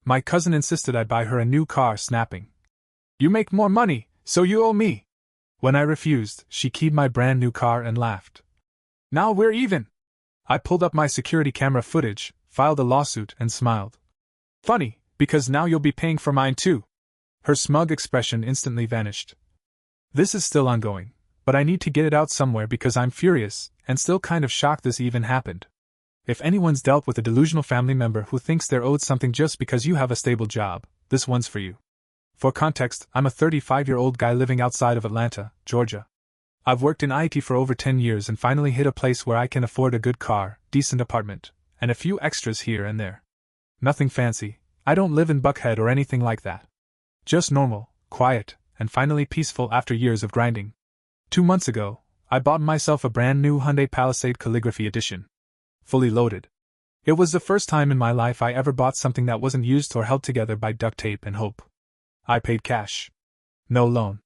My cousin insisted I buy her a new car, snapping, "You make more money, so you owe me." When I refused, she keyed my brand new car and laughed. "Now we're even." I pulled up my security camera footage, filed a lawsuit, and smiled. "Funny, because now you'll be paying for mine too." Her smug expression instantly vanished. This is still ongoing, but I need to get it out somewhere because I'm furious, and still kind of shocked this even happened. If anyone's dealt with a delusional family member who thinks they're owed something just because you have a stable job, this one's for you. For context, I'm a 35-year-old guy living outside of Atlanta, Georgia. I've worked in IT for over 10 years and finally hit a place where I can afford a good car, decent apartment, and a few extras here and there. Nothing fancy. I don't live in Buckhead or anything like that. Just normal, quiet, and finally peaceful after years of grinding. 2 months ago, I bought myself a brand new Hyundai Palisade Calligraphy Edition. Fully loaded. It was the first time in my life I ever bought something that wasn't used or held together by duct tape and hope. I paid cash. No loan.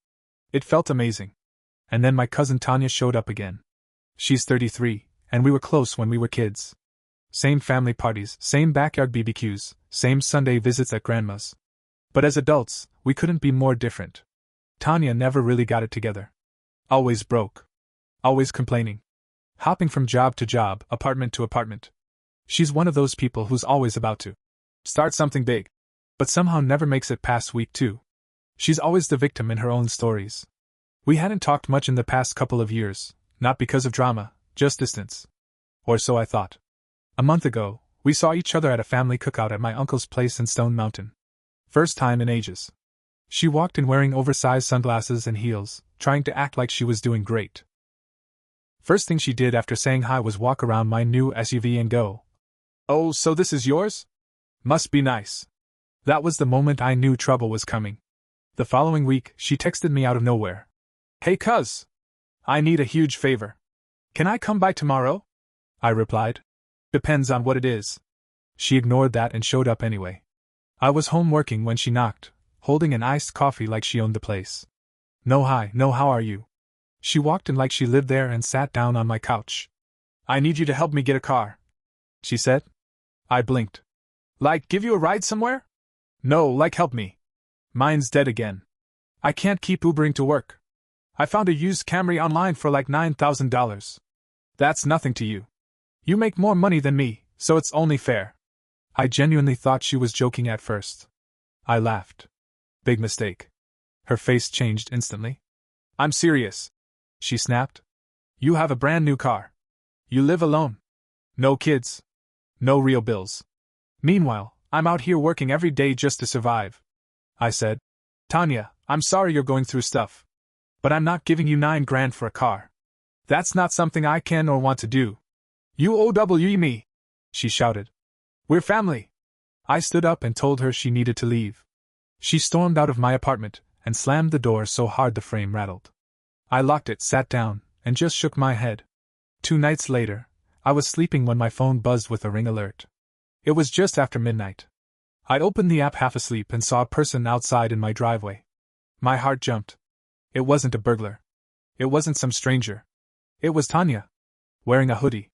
It felt amazing. And then my cousin Tanya showed up again. She's 33, and we were close when we were kids. Same family parties, same backyard BBQs, same Sunday visits at grandma's. But as adults, we couldn't be more different. Tanya never really got it together. Always broke. Always complaining. Hopping from job to job, apartment to apartment. She's one of those people who's always about to start something big, but somehow never makes it past week 2. She's always the victim in her own stories. We hadn't talked much in the past couple of years, not because of drama, just distance. Or so I thought. A month ago, we saw each other at a family cookout at my uncle's place in Stone Mountain. First time in ages. She walked in wearing oversized sunglasses and heels, trying to act like she was doing great. First thing she did after saying hi was walk around my new SUV and go, "Oh, so this is yours? Must be nice." That was the moment I knew trouble was coming. The following week, she texted me out of nowhere. "Hey cuz. I need a huge favor. Can I come by tomorrow?" I replied. "Depends on what it is." She ignored that and showed up anyway. I was home working when she knocked, holding an iced coffee like she owned the place. "No hi, no how are you?" She walked in like she lived there and sat down on my couch. "I need you to help me get a car," she said. I blinked. "Like give you a ride somewhere?" "No, like help me. Mine's dead again. I can't keep Ubering to work. I found a used Camry online for like $9,000. That's nothing to you. You make more money than me, so it's only fair." I genuinely thought she was joking at first. I laughed. Big mistake. Her face changed instantly. "I'm serious," she snapped. "You have a brand new car. You live alone. No kids. No real bills. Meanwhile, I'm out here working every day just to survive." I said, "Tanya, I'm sorry you're going through stuff. But I'm not giving you $9,000 for a car. That's not something I can or want to do. You owe me," she shouted. "We're family." I stood up and told her she needed to leave. She stormed out of my apartment and slammed the door so hard the frame rattled. I locked it, sat down, and just shook my head. 2 nights later, I was sleeping when my phone buzzed with a ring alert. It was just after midnight. I opened the app half asleep and saw a person outside in my driveway. My heart jumped. It wasn't a burglar. It wasn't some stranger. It was Tanya. Wearing a hoodie.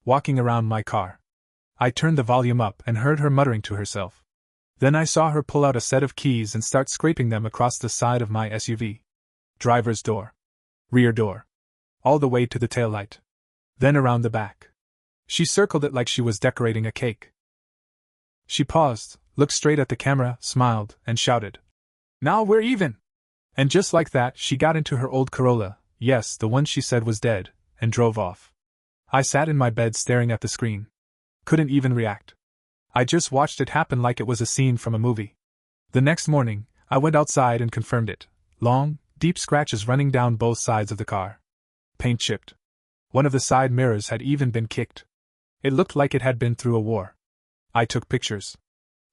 Walking around my car. I turned the volume up and heard her muttering to herself. Then I saw her pull out a set of keys and start scraping them across the side of my SUV. Driver's door. Rear door. All the way to the taillight. Then around the back. She circled it like she was decorating a cake. She paused, looked straight at the camera, smiled, and shouted, "Now we're even!" And just like that, she got into her old Corolla, yes, the one she said was dead, and drove off. I sat in my bed staring at the screen. Couldn't even react. I just watched it happen like it was a scene from a movie. The next morning, I went outside and confirmed it. Long, deep scratches running down both sides of the car. Paint chipped. One of the side mirrors had even been kicked. It looked like it had been through a war. I took pictures.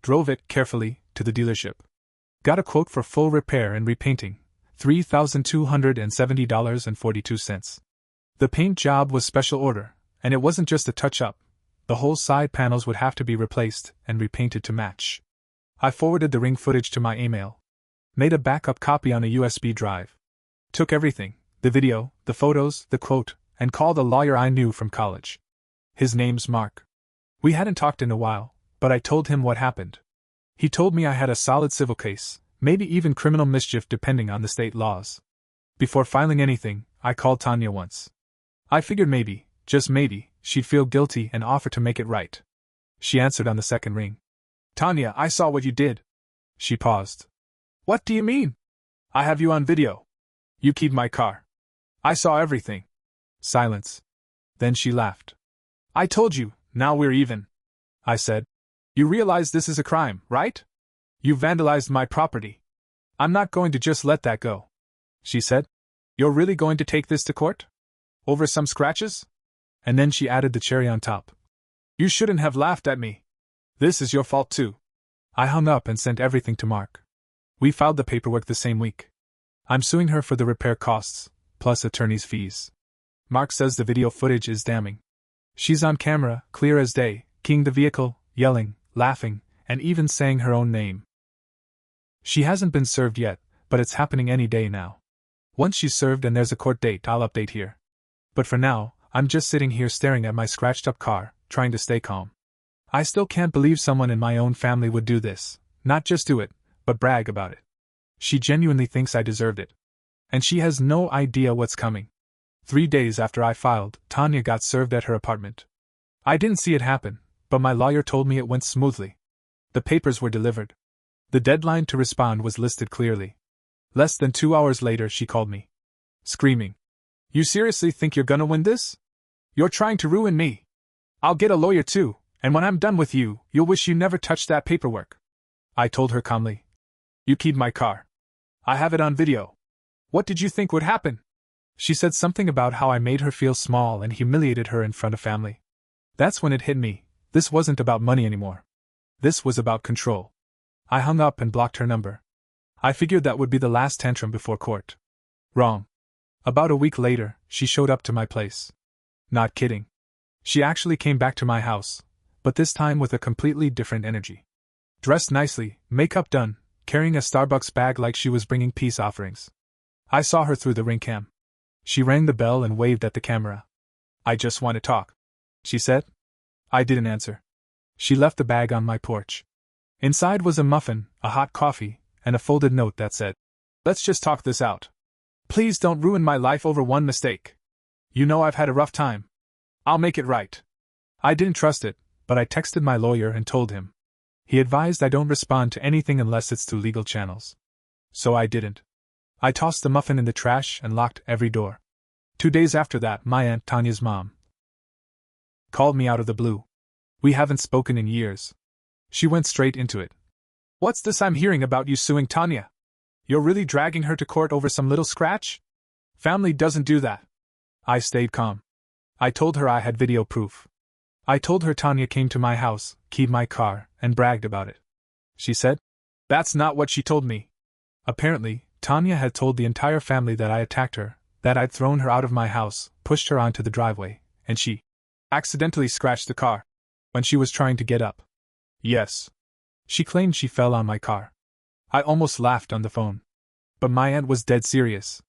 Drove it, carefully, to the dealership. Got a quote for full repair and repainting, $3,270.42. The paint job was special order, and it wasn't just a touch-up. The whole side panels would have to be replaced and repainted to match. I forwarded the ring footage to my email. Made a backup copy on a USB drive. Took everything, the video, the photos, the quote, and called a lawyer I knew from college. His name's Mark. We hadn't talked in a while, but I told him what happened. He told me I had a solid civil case, maybe even criminal mischief depending on the state laws. Before filing anything, I called Tanya once. I figured maybe, just maybe, she'd feel guilty and offer to make it right. She answered on the second ring. Tanya, I saw what you did. She paused. What do you mean? I have you on video. You keyed my car. I saw everything. Silence. Then she laughed. I told you, now we're even. I said. You realize this is a crime, right? You vandalized my property. I'm not going to just let that go. She said. You're really going to take this to court? Over some scratches? And then she added the cherry on top. You shouldn't have laughed at me. This is your fault too. I hung up and sent everything to Mark. We filed the paperwork the same week. I'm suing her for the repair costs, plus attorney's fees. Mark says the video footage is damning. She's on camera, clear as day, keying the vehicle, yelling, laughing, and even saying her own name. She hasn't been served yet, but it's happening any day now. Once she's served and there's a court date, I'll update here. But for now, I'm just sitting here staring at my scratched-up car, trying to stay calm. I still can't believe someone in my own family would do this, not just do it, but brag about it. She genuinely thinks I deserved it. And she has no idea what's coming. 3 days after I filed, Tanya got served at her apartment. I didn't see it happen, but my lawyer told me it went smoothly. The papers were delivered. The deadline to respond was listed clearly. Less than 2 hours later, she called me, screaming, You seriously think you're gonna win this? You're trying to ruin me. I'll get a lawyer too, and when I'm done with you, you'll wish you never touched that paperwork. I told her calmly. You keyed my car. I have it on video. What did you think would happen? She said something about how I made her feel small and humiliated her in front of family. That's when it hit me. This wasn't about money anymore. This was about control. I hung up and blocked her number. I figured that would be the last tantrum before court. Wrong. About a week later, she showed up to my place. Not kidding. She actually came back to my house, but this time with a completely different energy. Dressed nicely, makeup done, carrying a Starbucks bag like she was bringing peace offerings. I saw her through the ring cam. She rang the bell and waved at the camera. I just want to talk, she said. I didn't answer. She left the bag on my porch. Inside was a muffin, a hot coffee, and a folded note that said, Let's just talk this out. Please don't ruin my life over one mistake. You know I've had a rough time. I'll make it right. I didn't trust it, but I texted my lawyer and told him. He advised I don't respond to anything unless it's through legal channels. So I didn't. I tossed the muffin in the trash and locked every door. 2 days after that, my Aunt Tanya's mom called me out of the blue. We haven't spoken in years. She went straight into it. What's this I'm hearing about you suing Tanya? You're really dragging her to court over some little scratch? Family doesn't do that. I stayed calm. I told her I had video proof. I told her Tanya came to my house, keyed my car, and bragged about it. She said, That's not what she told me. Apparently, Tanya had told the entire family that I attacked her, that I'd thrown her out of my house, pushed her onto the driveway, and she accidentally scratched the car when she was trying to get up. Yes. She claimed she fell on my car. I almost laughed on the phone. But my aunt was dead serious.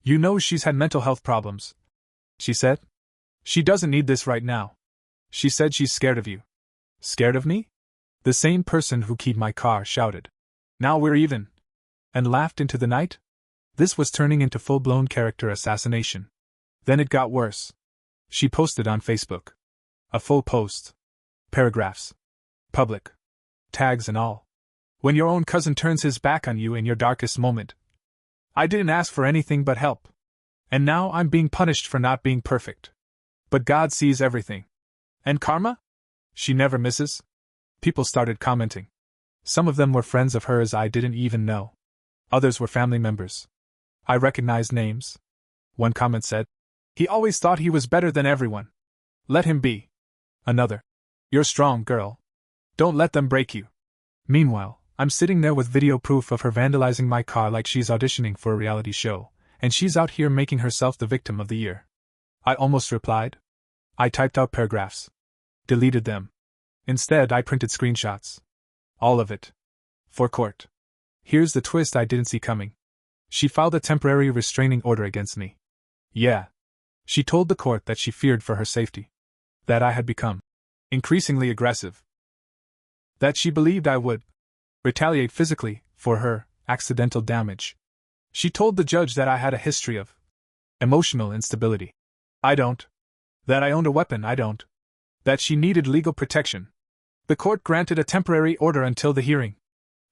You know she's had mental health problems, she said. She doesn't need this right now. She said she's scared of you. Scared of me? The same person who keyed my car shouted, Now we're even, and laughed into the night? This was turning into full-blown character assassination. Then it got worse. She posted on Facebook. A full post. Paragraphs. Public. Tags and all. When your own cousin turns his back on you in your darkest moment. I didn't ask for anything but help. And now I'm being punished for not being perfect. But God sees everything. And karma? She never misses? People started commenting. Some of them were friends of hers I didn't even know. Others were family members. I recognized names. One comment said, He always thought he was better than everyone. Let him be. Another, You're strong, girl. Don't let them break you. Meanwhile, I'm sitting there with video proof of her vandalizing my car like she's auditioning for a reality show, and she's out here making herself the victim of the year. I almost replied. I typed out paragraphs. Deleted them. Instead, I printed screenshots. All of it. For court. Here's the twist I didn't see coming. She filed a temporary restraining order against me. Yeah. She told the court that she feared for her safety. That I had become increasingly aggressive. That she believed I would retaliate physically for her accidental damage. She told the judge that I had a history of emotional instability. I don't. That I owned a weapon. I don't. That she needed legal protection. The court granted a temporary order until the hearing.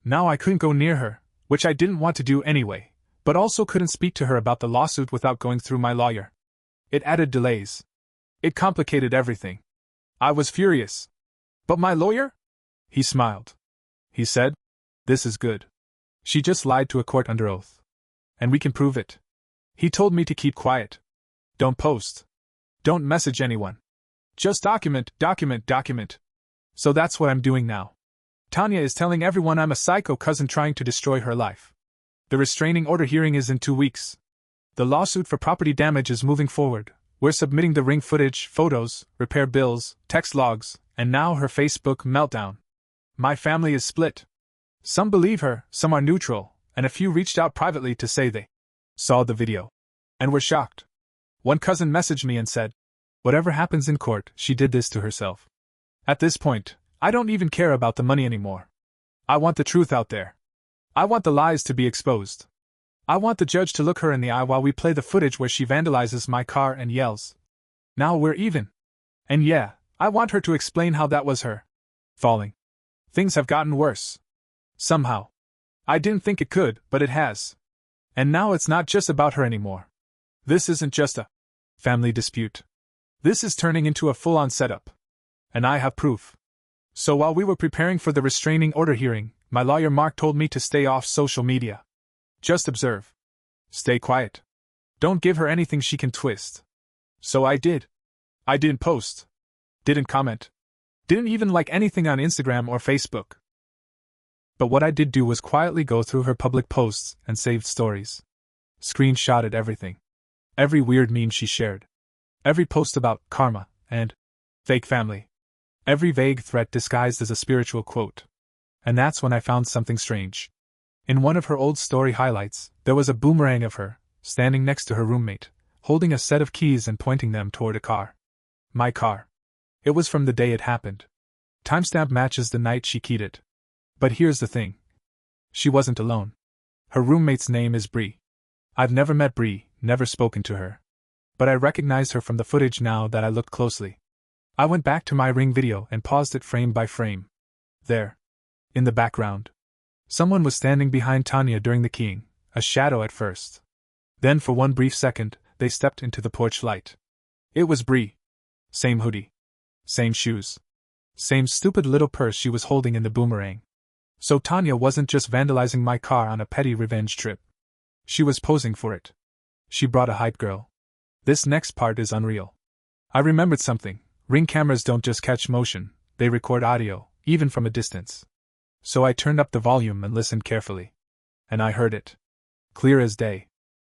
Now I couldn't go near her, which I didn't want to do anyway, but also couldn't speak to her about the lawsuit without going through my lawyer. It added delays. It complicated everything. I was furious. But my lawyer? He smiled. He said, "This is good. She just lied to a court under oath. And we can prove it." He told me to keep quiet. Don't post. Don't message anyone. Just document. So that's what I'm doing now. Tanya is telling everyone I'm a psycho cousin trying to destroy her life. The restraining order hearing is in 2 weeks. The lawsuit for property damage is moving forward. We're submitting the ring footage, photos, repair bills, text logs, and now her Facebook meltdown. My family is split. Some believe her, some are neutral, and a few reached out privately to say they saw the video and were shocked. One cousin messaged me and said, "Whatever happens in court, she did this to herself." At this point, I don't even care about the money anymore. I want the truth out there. I want the lies to be exposed. I want the judge to look her in the eye while we play the footage where she vandalizes my car and yells, "Now we're even." And yeah, I want her to explain how that was her falling. Things have gotten worse. Somehow. I didn't think it could, but it has. And now it's not just about her anymore. This isn't just a family dispute. This is turning into a full-on setup. And I have proof. So while we were preparing for the restraining order hearing, my lawyer Mark told me to stay off social media. Just observe. Stay quiet. Don't give her anything she can twist. So I did. I didn't post. Didn't comment. Didn't even like anything on Instagram or Facebook. But what I did do was quietly go through her public posts and saved stories. Screenshotted everything. Every weird meme she shared. Every post about karma and fake family. Every vague threat disguised as a spiritual quote. And that's when I found something strange. In one of her old story highlights, there was a boomerang of her, standing next to her roommate, holding a set of keys and pointing them toward a car. My car. It was from the day it happened. Timestamp matches the night she keyed it. But here's the thing. She wasn't alone. Her roommate's name is Bree. I've never met Bree, never spoken to her. But I recognize her from the footage now that I looked closely. I went back to my Ring video and paused it frame by frame. There. In the background. Someone was standing behind Tanya during the keying, a shadow at first. Then for one brief second, they stepped into the porch light. It was Bree. Same hoodie. Same shoes. Same stupid little purse she was holding in the boomerang. So Tanya wasn't just vandalizing my car on a petty revenge trip. She was posing for it. She brought a hype girl. This next part is unreal. I remembered something. Ring cameras don't just catch motion, they record audio, even from a distance. So I turned up the volume and listened carefully. And I heard it. Clear as day.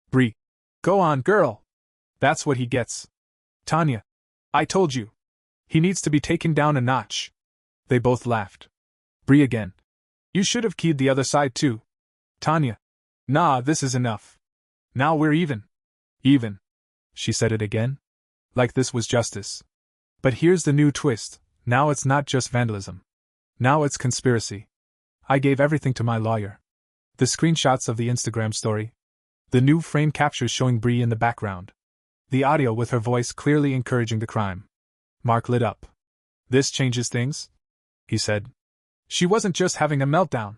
Bree. Go on, girl. That's what he gets. Tanya. I told you. He needs to be taken down a notch. They both laughed. Bree again. You should have keyed the other side too. Tanya. Nah, this is enough. Now we're even. Even. She said it again. Like this was justice. But here's the new twist. Now it's not just vandalism. Now it's conspiracy. I gave everything to my lawyer. The screenshots of the Instagram story. The new frame captures showing Bree in the background. The audio with her voice clearly encouraging the crime. Mark lit up. This changes things? He said. She wasn't just having a meltdown.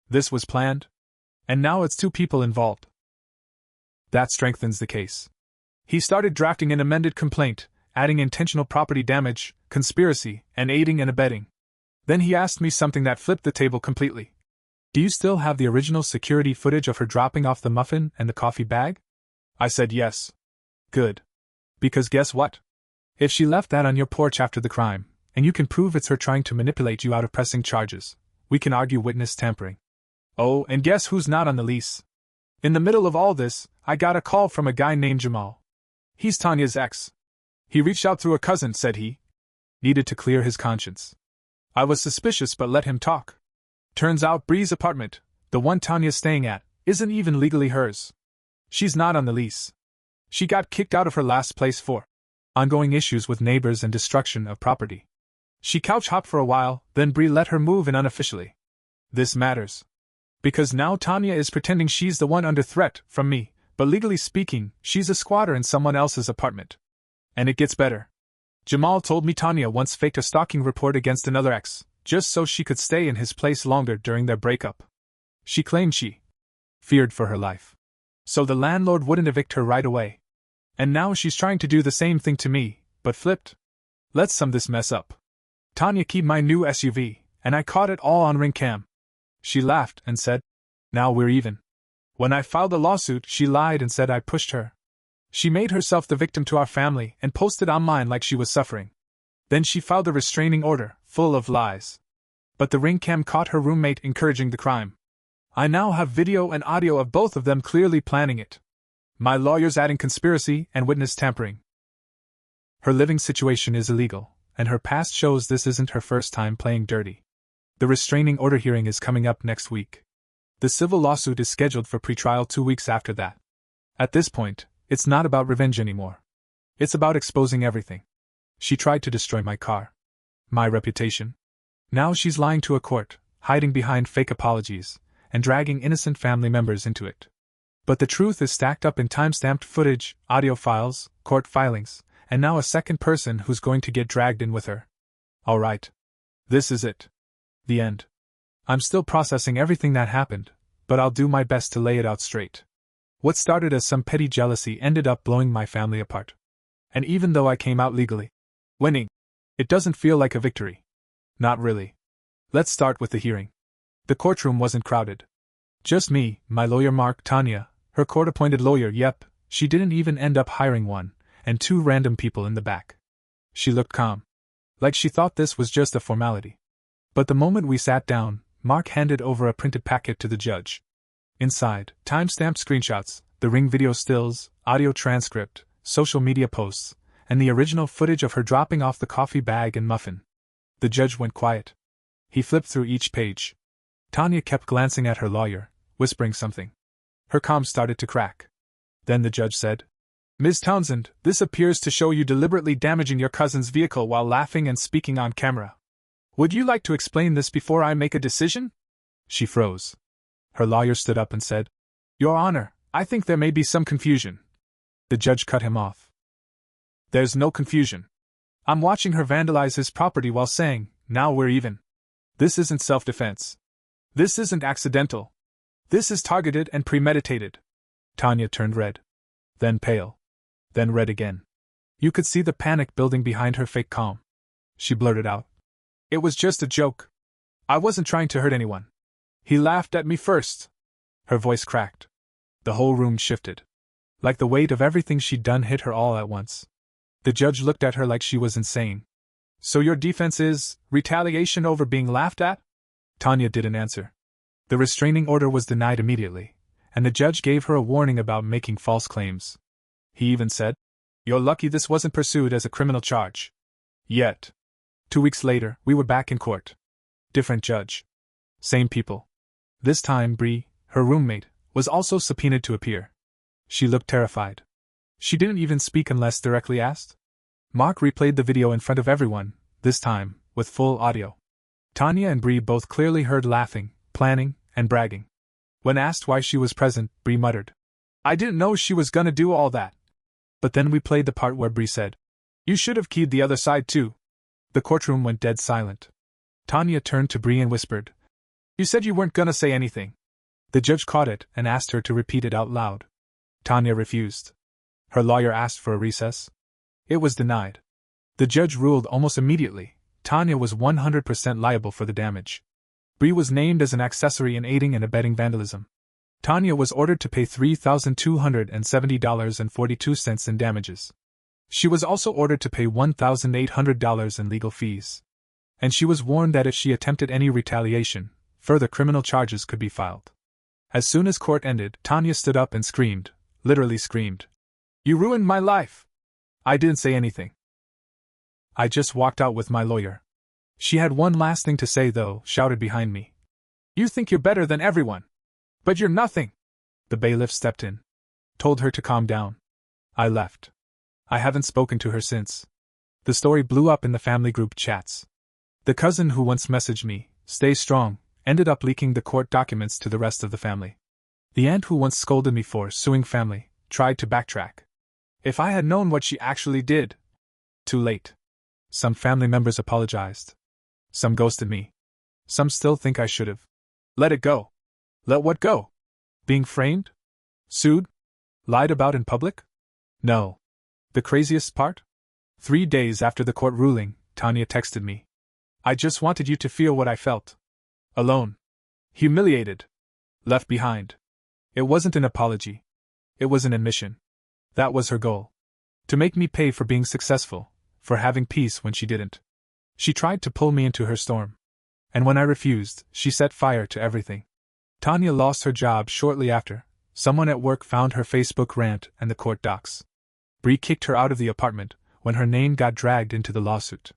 This was planned. And now it's 2 people involved. That strengthens the case. He started drafting an amended complaint, adding intentional property damage, conspiracy, and aiding and abetting. Then he asked me something that flipped the table completely. Do you still have the original security footage of her dropping off the muffin and the coffee bag? I said yes. Good. Because guess what? If she left that on your porch after the crime, and you can prove it's her trying to manipulate you out of pressing charges, we can argue witness tampering. Oh, and guess who's not on the lease? In the middle of all this, I got a call from a guy named Jamal. He's Tanya's ex. He reached out through a cousin, said he needed to clear his conscience. I was suspicious but let him talk. Turns out Bree's apartment, the one Tanya's staying at, isn't even legally hers. She's not on the lease. She got kicked out of her last place for ongoing issues with neighbors and destruction of property. She couch hopped for a while, then Bree let her move in unofficially. This matters. Because now Tanya is pretending she's the one under threat from me, but legally speaking, she's a squatter in someone else's apartment. And it gets better. Jamal told me Tanya once faked a stalking report against another ex, just so she could stay in his place longer during their breakup. She claimed she feared for her life. So the landlord wouldn't evict her right away. And now she's trying to do the same thing to me, but flipped. Let's sum this mess up. Tanya keyed my new SUV, and I caught it all on ring cam. She laughed and said, "Now we're even." When I filed a lawsuit, she lied and said I pushed her. She made herself the victim to our family and posted online like she was suffering. Then she filed a restraining order, full of lies. But the ring cam caught her roommate encouraging the crime. I now have video and audio of both of them clearly planning it. My lawyer's adding conspiracy and witness tampering. Her living situation is illegal, and her past shows this isn't her first time playing dirty. The restraining order hearing is coming up next week. The civil lawsuit is scheduled for pretrial 2 weeks after that. At this point, it's not about revenge anymore. It's about exposing everything. She tried to destroy my car. My reputation. Now she's lying to a court, hiding behind fake apologies, and dragging innocent family members into it. But the truth is stacked up in time-stamped footage, audio files, court filings, and now a second person who's going to get dragged in with her. Alright. This is it. The end. I'm still processing everything that happened, but I'll do my best to lay it out straight. What started as some petty jealousy ended up blowing my family apart. And even though I came out legally winning, it doesn't feel like a victory. Not really. Let's start with the hearing. The courtroom wasn't crowded. Just me, my lawyer Mark, Tanya, her court-appointed lawyer, yep, she didn't even end up hiring one, and 2 random people in the back. She looked calm. Like she thought this was just a formality. But the moment we sat down, Mark handed over a printed packet to the judge. Inside, time-stamped screenshots, the ring video stills, audio transcript, social media posts, and the original footage of her dropping off the coffee bag and muffin. The judge went quiet. He flipped through each page. Tanya kept glancing at her lawyer, whispering something. Her calm started to crack. Then the judge said, "Ms. Townsend, this appears to show you deliberately damaging your cousin's vehicle while laughing and speaking on camera. Would you like to explain this before I make a decision?" She froze. Her lawyer stood up and said, "Your Honor, I think there may be some confusion." The judge cut him off. "There's no confusion. I'm watching her vandalize his property while saying, 'Now we're even.' This isn't self-defense. This isn't accidental. This is targeted and premeditated." Tanya turned red. Then pale. Then red again. You could see the panic building behind her fake calm. She blurted out, "It was just a joke. I wasn't trying to hurt anyone. He laughed at me first." Her voice cracked. The whole room shifted. Like the weight of everything she'd done hit her all at once. The judge looked at her like she was insane. "So your defense is retaliation over being laughed at?" Tanya didn't answer. The restraining order was denied immediately, and the judge gave her a warning about making false claims. He even said, "You're lucky this wasn't pursued as a criminal charge." Yet. 2 weeks later, we were back in court. Different judge. Same people. This time Bree, her roommate, was also subpoenaed to appear. She looked terrified. She didn't even speak unless directly asked. Mark replayed the video in front of everyone, this time, with full audio. Tanya and Bree both clearly heard laughing, planning, and bragging. When asked why she was present, Bree muttered, "I didn't know she was gonna do all that." But then we played the part where Bree said, "You should have keyed the other side too." The courtroom went dead silent. Tanya turned to Bree and whispered, "You said you weren't gonna say anything." The judge caught it and asked her to repeat it out loud. Tanya refused. Her lawyer asked for a recess. It was denied. The judge ruled almost immediately. Tanya was 100% liable for the damage. Bree was named as an accessory in aiding and abetting vandalism. Tanya was ordered to pay $3,270.42 in damages. She was also ordered to pay $1,800 in legal fees. And she was warned that if she attempted any retaliation, further criminal charges could be filed. As soon as court ended, Tanya stood up and screamed, literally screamed, "You ruined my life!" I didn't say anything. I just walked out with my lawyer. She had one last thing to say though, shouted behind me. "You think you're better than everyone. But you're nothing!" The bailiff stepped in. Told her to calm down. I left. I haven't spoken to her since. The story blew up in the family group chats. The cousin who once messaged me, "Stay strong," ended up leaking the court documents to the rest of the family. The aunt who once scolded me for suing family tried to backtrack. If I had known what she actually did. Too late. Some family members apologized. Some ghosted me. Some still think I should've let it go. Let what go? Being framed? Sued? Lied about in public? No. The craziest part? 3 days after the court ruling, Tanya texted me. I just wanted you to feel what I felt. Alone. Humiliated. Left behind. It wasn't an apology. It was an admission. That was her goal. To make me pay for being successful, for having peace when she didn't. She tried to pull me into her storm. And when I refused, she set fire to everything. Tanya lost her job shortly after. Someone at work found her Facebook rant and the court docs. Bree kicked her out of the apartment when her name got dragged into the lawsuit.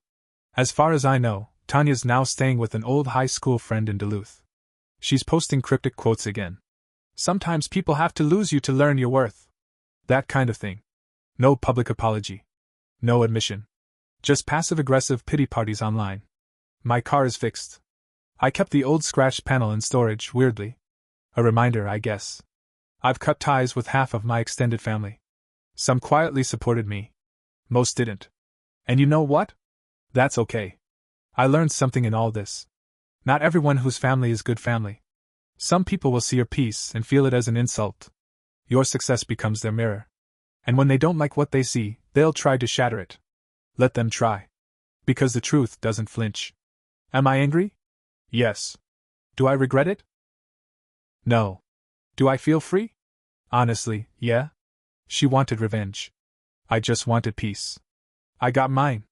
As far as I know, Tanya's now staying with an old high school friend in Duluth. She's posting cryptic quotes again. Sometimes people have to lose you to learn your worth. That kind of thing. No public apology. No admission. Just passive-aggressive pity parties online. My car is fixed. I kept the old scratched panel in storage, weirdly. A reminder, I guess. I've cut ties with half of my extended family. Some quietly supported me. Most didn't. And you know what? That's okay. I learned something in all this. Not everyone whose family is good family. Some people will see your peace and feel it as an insult. Your success becomes their mirror. And when they don't like what they see, they'll try to shatter it. Let them try. Because the truth doesn't flinch. Am I angry? Yes. Do I regret it? No. Do I feel free? Honestly, yeah. She wanted revenge. I just wanted peace. I got mine.